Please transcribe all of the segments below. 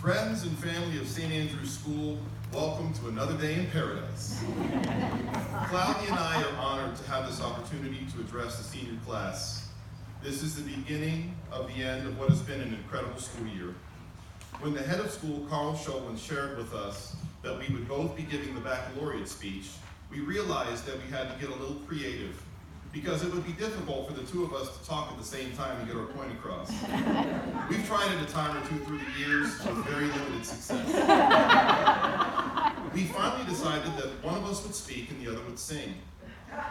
Friends and family of St. Andrew's School, welcome to another day in paradise. Cloudy and I are honored to have this opportunity to address the senior class. This is the beginning of the end of what has been an incredible school year. When the head of school, Carl Sholin, shared with us that we would both be giving the baccalaureate speech, we realized that we had to get a little creative because it would be difficult for the two of us to talk at the same time and get our point across. We've tried it a time or two through the years with very limited success. We finally decided that one of us would speak and the other would sing.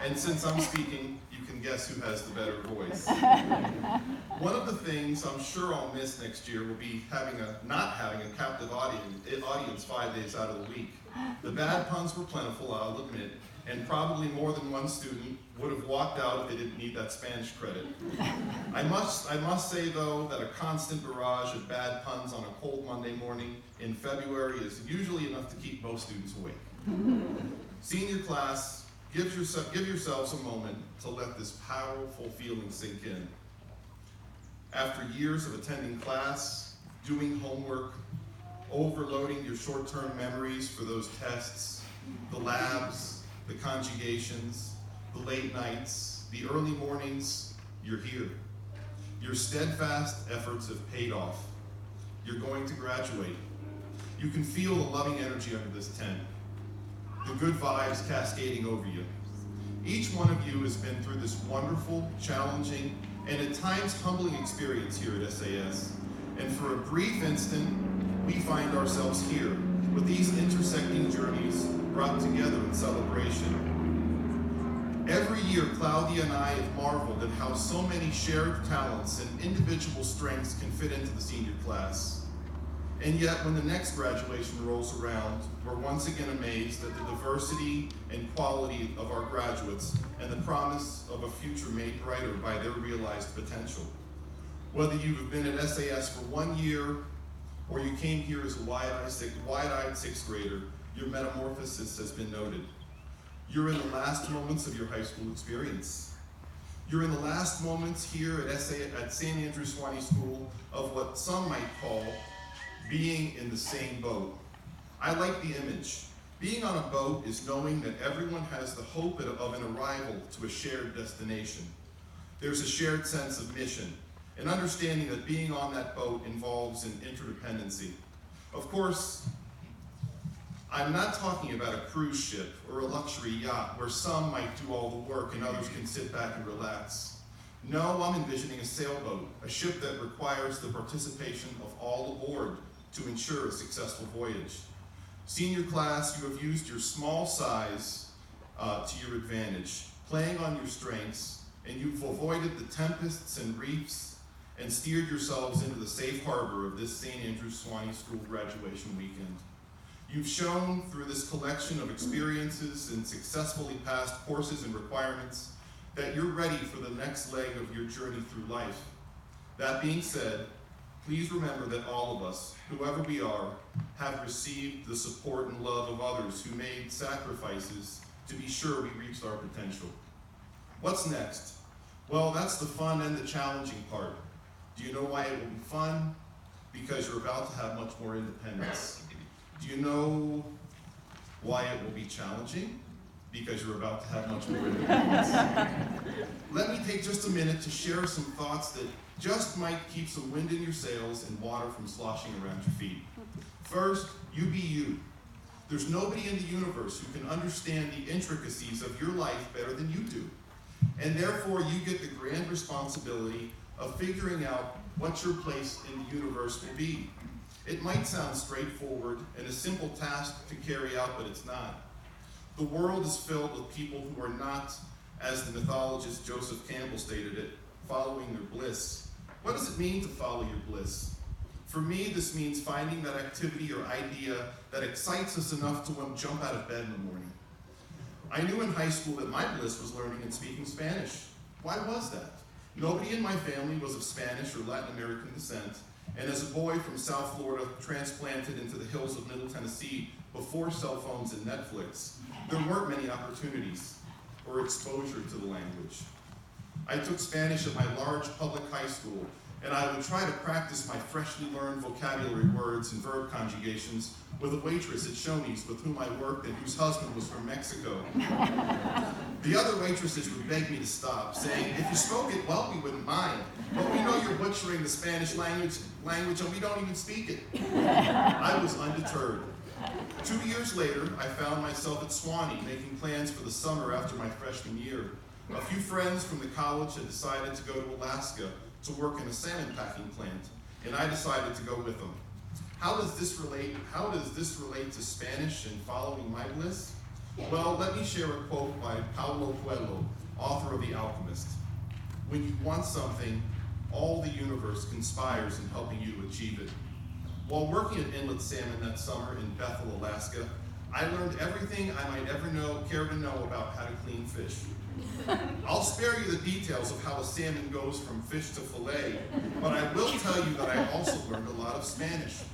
And since I'm speaking, you can guess who has the better voice. One of the things I'm sure I'll miss next year will be not having a captive audience 5 days out of the week. The bad puns were plentiful, I'll admit, and probably more than one student would have walked out if they didn't need that Spanish credit. I must say, though, that a constant barrage of bad puns on a cold Monday morning in February is usually enough to keep most students awake. Senior class, give yourselves a moment to let this powerful feeling sink in. After years of attending class, doing homework, overloading your short-term memories for those tests, the labs, the conjugations, the late nights, the early mornings, you're here. Your steadfast efforts have paid off. You're going to graduate. You can feel the loving energy under this tent, the good vibes cascading over you. Each one of you has been through this wonderful, challenging, and at times humbling experience here at SAS. And for a brief instant, we find ourselves here with these intersecting journeys brought together in celebration. Every year, Claudia and I have marveled at how so many shared talents and individual strengths can fit into the senior class. And yet, when the next graduation rolls around, we're once again amazed at the diversity and quality of our graduates and the promise of a future made brighter by their realized potential. Whether you have been at SAS for 1 year or you came here as a wide-eyed sixth grader, your metamorphosis has been noted. You're in the last moments of your high school experience. You're in the last moments here at St. Andrew's Swanney School of what some might call being in the same boat. I like the image. Being on a boat is knowing that everyone has the hope of an arrival to a shared destination. There's a shared sense of mission, an understanding that being on that boat involves an interdependency. Of course, I'm not talking about a cruise ship or a luxury yacht where some might do all the work and others can sit back and relax. No, I'm envisioning a sailboat, a ship that requires the participation of all aboard to ensure a successful voyage. Senior class, you have used your small size to your advantage, playing on your strengths, and you've avoided the tempests and reefs and steered yourselves into the safe harbor of this St. Andrew's Swanney School graduation weekend. You've shown through this collection of experiences and successfully passed courses and requirements that you're ready for the next leg of your journey through life. That being said, please remember that all of us, whoever we are, have received the support and love of others who made sacrifices to be sure we reached our potential. What's next? Well, that's the fun and the challenging part. Do you know why it will be fun? Because you're about to have much more independence. Do you know why it will be challenging? Because you're about to have much more independence. Let me take just a minute to share some thoughts that just might keep some wind in your sails and water from sloshing around your feet. First, you be you. There's nobody in the universe who can understand the intricacies of your life better than you do. And therefore, you get the grand responsibility of figuring out what your place in the universe will be. It might sound straightforward and a simple task to carry out, but it's not. The world is filled with people who are not, as the mythologist Joseph Campbell stated it, following their bliss. What does it mean to follow your bliss? For me, this means finding that activity or idea that excites us enough to want to jump out of bed in the morning. I knew in high school that my bliss was learning and speaking Spanish. Why was that? Nobody in my family was of Spanish or Latin American descent, and as a boy from South Florida transplanted into the hills of Middle Tennessee before cell phones and Netflix, there weren't many opportunities or exposure to the language. I took Spanish at my large public high school, and I would try to practice my freshly learned vocabulary words and verb conjugations with a waitress at Shoney's with whom I worked and whose husband was from Mexico. The other waitresses would beg me to stop, saying, if you spoke it well, we wouldn't mind, but we know you're butchering the Spanish language and we don't even speak it. I was undeterred. 2 years later, I found myself at Swanee making plans for the summer after my freshman year. A few friends from the college had decided to go to Alaska to work in a salmon packing plant, and I decided to go with them. How does this relate to Spanish and following my bliss? Well, let me share a quote by Paulo Coelho, author of The Alchemist. When you want something, all the universe conspires in helping you to achieve it. While working at Inlet Salmon that summer in Bethel, Alaska, I learned everything I might ever care to know about how to clean fish. I'll spare you the details of how a salmon goes from fish to fillet, but I will tell you that I also learned a lot of Spanish.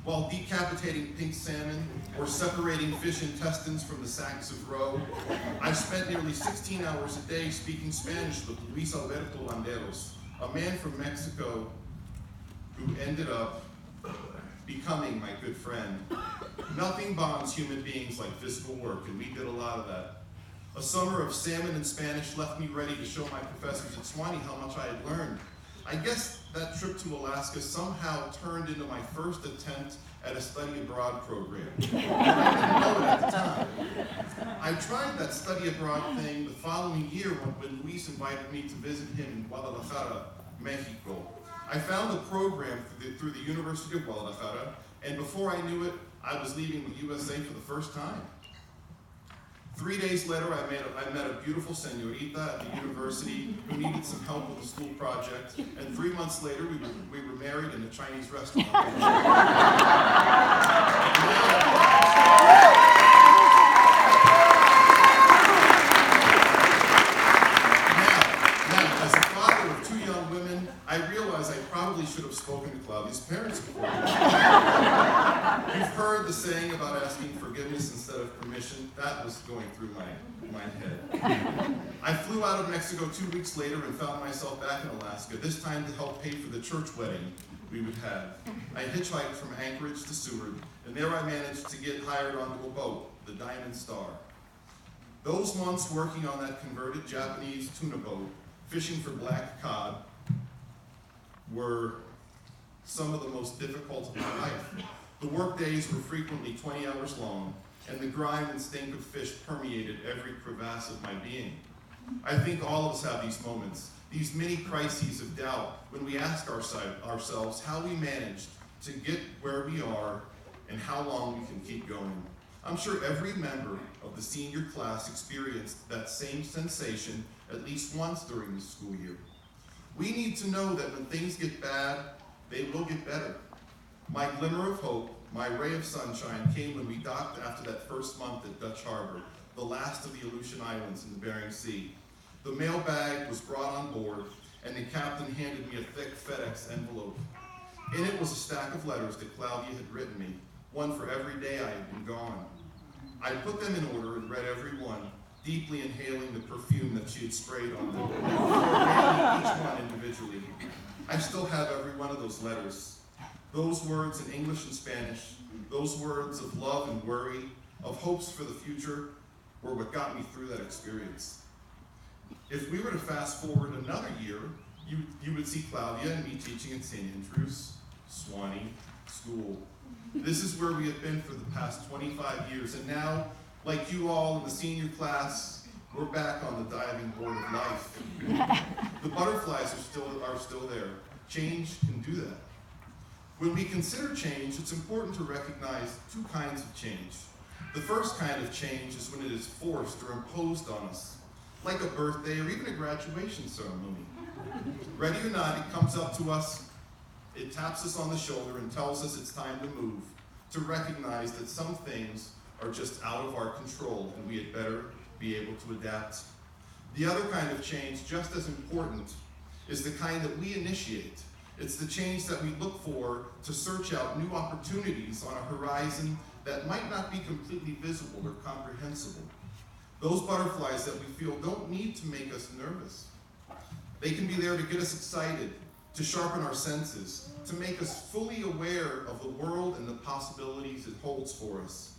While decapitating pink salmon or separating fish intestines from the sacks of roe, I spent nearly 16 hours a day speaking Spanish with Luis Alberto Landeros, a man from Mexico who ended up becoming my good friend. Nothing bonds human beings like physical work, and we did a lot of that. A summer of salmon and Spanish left me ready to show my professors at Swanee how much I had learned. I guess that trip to Alaska somehow turned into my first attempt at a study abroad program. But I didn't know it at the time. I tried that study abroad thing the following year when Luis invited me to visit him in Guadalajara, Mexico. I found the program through the University of Guadalajara, and before I knew it, I was leaving the USA for the first time. 3 days later, I met a beautiful señorita at the university who needed some help with a school project, and 3 months later, we were married in a Chinese restaurant. Now, as a father of 2 young women, I realize I probably should have spoken to Claudia's parents before. You've heard the saying about asking forgiveness instead of permission. That was going through my head. I flew out of Mexico 2 weeks later and found myself back in Alaska, this time to help pay for the church wedding we would have. I hitchhiked from Anchorage to Seward, and there I managed to get hired onto a boat, the Diamond Star. Those months working on that converted Japanese tuna boat, fishing for black cod, were some of the most difficult of my life. The work days were frequently 20 hours long, and the grime and stink of fish permeated every crevasse of my being. I think all of us have these moments, these mini crises of doubt, when we ask ourselves how we managed to get where we are and how long we can keep going. I'm sure every member of the senior class experienced that same sensation at least once during the school year. We need to know that when things get bad, they will get better. My glimmer of hope, my ray of sunshine, came when we docked after that first month at Dutch Harbor, the last of the Aleutian Islands in the Bering Sea. The mail bag was brought on board, and the captain handed me a thick FedEx envelope. In it was a stack of letters that Claudia had written me, one for every day I had been gone. I put them in order and read every one, deeply inhaling the perfume that she had sprayed on them, before reading each one individually. I still have every one of those letters. Those words in English and Spanish, those words of love and worry, of hopes for the future, were what got me through that experience. If we were to fast forward another year, you would see Claudia and me teaching at St. Andrews, Swanee School. This is where we have been for the past 25 years, and now, like you all in the senior class, we're back on the diving board of life. The butterflies are still there. Change can do that. When we consider change, it's important to recognize 2 kinds of change. The first kind of change is when it is forced or imposed on us, like a birthday or even a graduation ceremony. Ready or not, it comes up to us, it taps us on the shoulder and tells us it's time to move, to recognize that some things are just out of our control and we had better be able to adapt. The other kind of change, just as important, is the kind that we initiate. It's the change that we look for to search out new opportunities on a horizon that might not be completely visible or comprehensible. Those butterflies that we feel don't need to make us nervous. They can be there to get us excited, to sharpen our senses, to make us fully aware of the world and the possibilities it holds for us.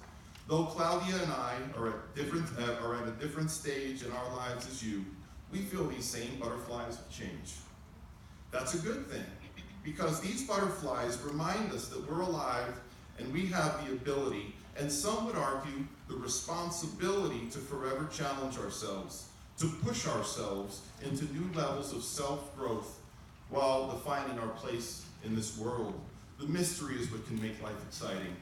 Though Claudia and I are at a different stage in our lives as you, we feel these same butterflies of change. That's a good thing, because these butterflies remind us that we're alive and we have the ability, and some would argue the responsibility, to forever challenge ourselves, to push ourselves into new levels of self-growth while defining our place in this world. The mystery is what can make life exciting.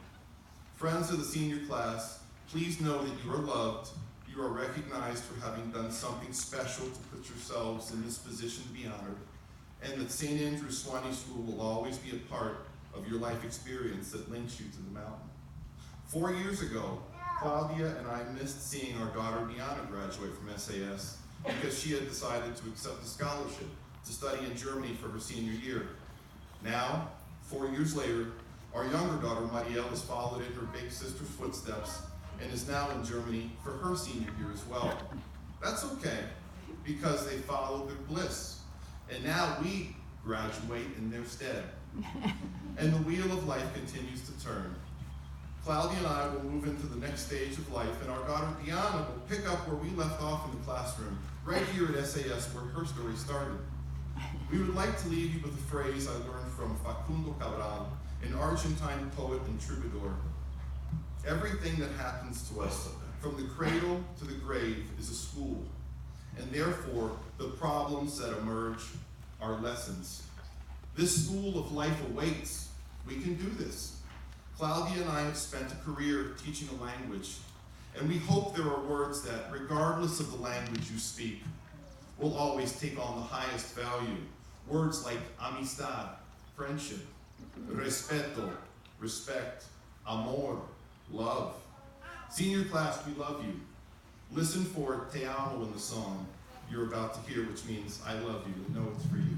Friends of the senior class, please know that you are loved, you are recognized for having done something special to put yourselves in this position to be honored, and that St. Andrew's Swanee School will always be a part of your life experience that links you to the mountain. 4 years ago, Claudia and I missed seeing our daughter Diana graduate from SAS because she had decided to accept a scholarship to study in Germany for her senior year. Now, 4 years later, our younger daughter Marielle has followed in her big sister's footsteps and is now in Germany for her senior year as well. That's okay, because they followed their bliss. And now we graduate in their stead. And the wheel of life continues to turn. Claudia and I will move into the next stage of life, and our daughter Diana will pick up where we left off in the classroom, right here at SAS where her story started. We would like to leave you with a phrase I learned from Facundo Cabral, an Argentine poet and troubadour. Everything that happens to us, from the cradle to the grave, is a school, and therefore the problems that emerge are lessons. This school of life awaits. We can do this. Claudia and I have spent a career teaching a language, and we hope there are words that, regardless of the language you speak, will always take on the highest value. Words like amistad, friendship, respeto, respect, amor, love. Senior class, we love you. Listen for te amo in the song you're about to hear, which means I love you, and know it's for you.